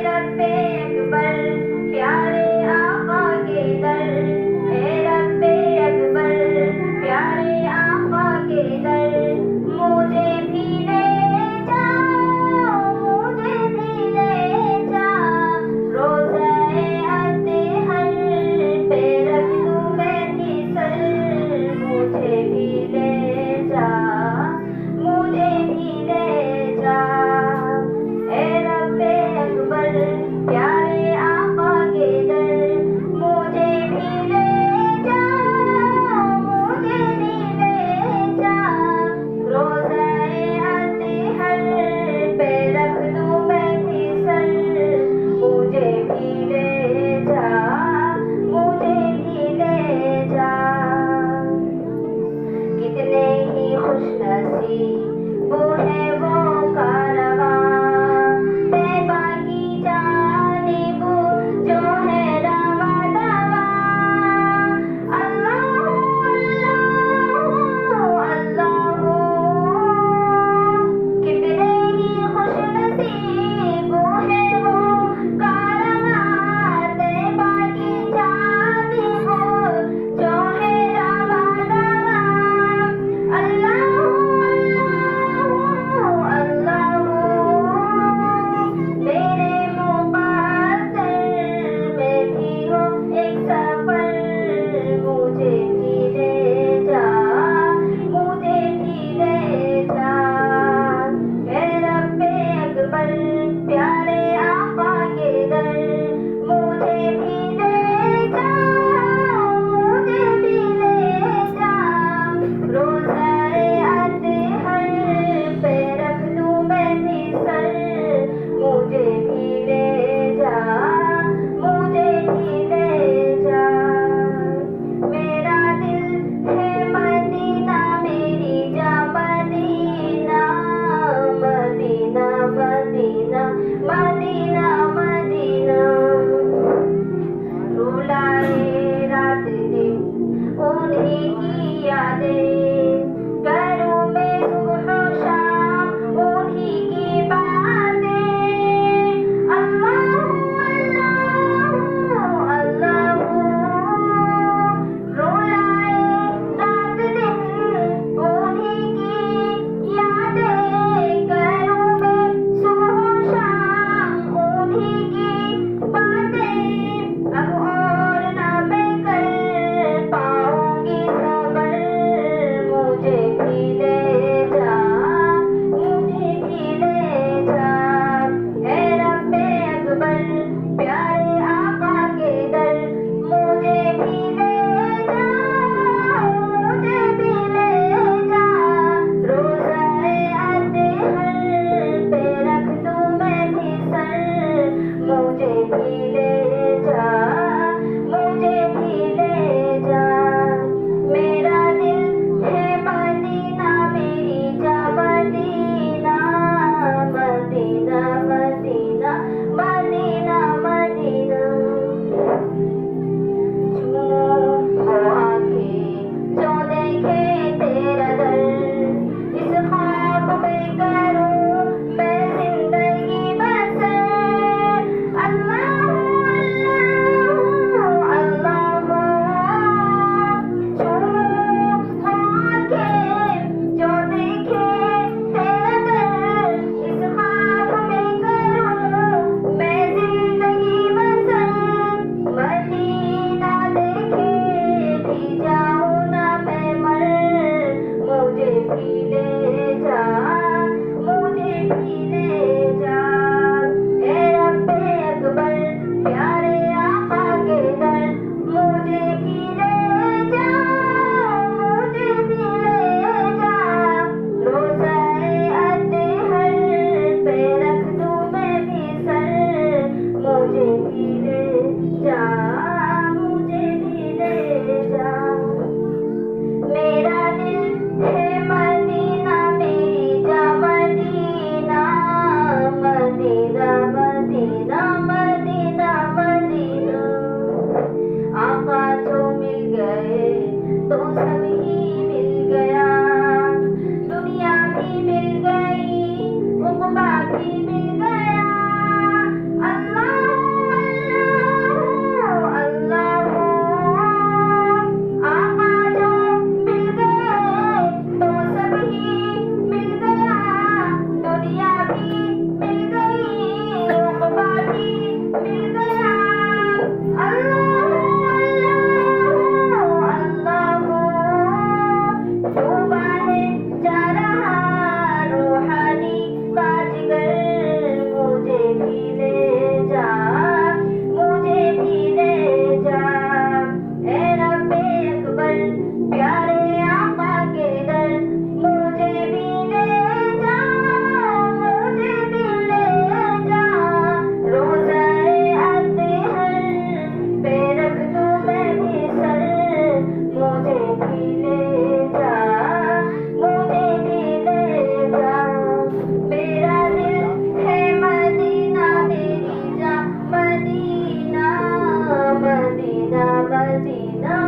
रब्बे अकबर प्यारे आका के दर, ए रब्बे अकबर प्यारे आका के दर, मुझे भी ले जा, मुझे भी ले जा, रोज़े अत्हर पे रख दूं मैं फिसल, मुझे भी ले जा, मुझे भी ले जा, ए रब्बे अकबर प्यारे आका के दर, मुझे भी ले जा, मुझे भी ले जा, रोज़े अत्हर पे रख दूं मैं फिसल, मुझे भी ले जा, मुझे भी ले जा। कितने ही खुशनसीब वो है वो कारवां, तैबा की जानिब जो है रवां, अल्लाह अल्लाह अल्लाह। कितने ही खुशनसीब वो है वो कारवां, तैबा की जानिब जो है रवां, अल्लाह अल्लाह अल्लाह। मेरे मुक़द्दर में भी हो एक सफ़र, मुझे भी ले जा, मुझे भी ले जा, ए रब्बे अकबर प्यारे आका के दर, मुझे भी ले जा, मुझे भी ले जा, रोज़े अत्हर पे रख दूं मैं फिसल, मुझे भी ले जा, मुझे भी ले जा। मेरा दिल है मदीना मेरी जा Medina, Medina Medina Medina Medina. रुलाए रात दिन उन्हीं की यादें, करूं मैं सुबह शाम उन्हीं की बातें, अल्लाह अल्लाह अल्लाह। रुलाए रात दिन उन्हीं की यादें, करूं मैं सुबह शाम उन्हीं की बातें, अब और ना मैं कर पाऊंगी सबर, मुझे भी ले जा, मुझे भी ले जा, ए रब्बे अकबर प्यारे आका के दर, मुझे भी ले जा, मुझे भी ले जा, रोज़े अत्हर पे रख दूं मैं फिसल, मुझे भी ले जा, मुझे भी ले जा। मेरा दिल है मदीना मेरी जा Medina, Medina Medina Medina Medina. वो आँखें जो देखे तेरा दर, इस ख्वाब में करूं मैं जिंदगी बसर, अल्लाह अल्लाह अल्लाह। वो आँखें जो देखे तेरा दर, इस ख्वाब में करूं मैं जिंदगी बसर, मदीना देखे भी जाऊं ना मैं मर, मुझे भी ले जा, मुझे भी ले जा, ए रब्बे अकबर प्यारे आका के दर, मुझे भी ले जा, मुझे भी ले जा, रोज़े अत्हर पे रख दूं मैं फिसल, मुझे भी ले जा, मुझे भी ले जा। मेरा दिल है मदीना मेरी जा Medina, Medina Medina Medina Medina. आका जो मिल गए तो सब ही मिल गया, दुनिया भी मिल गई उक़बा भी मिल गया, अल्लाह मदीना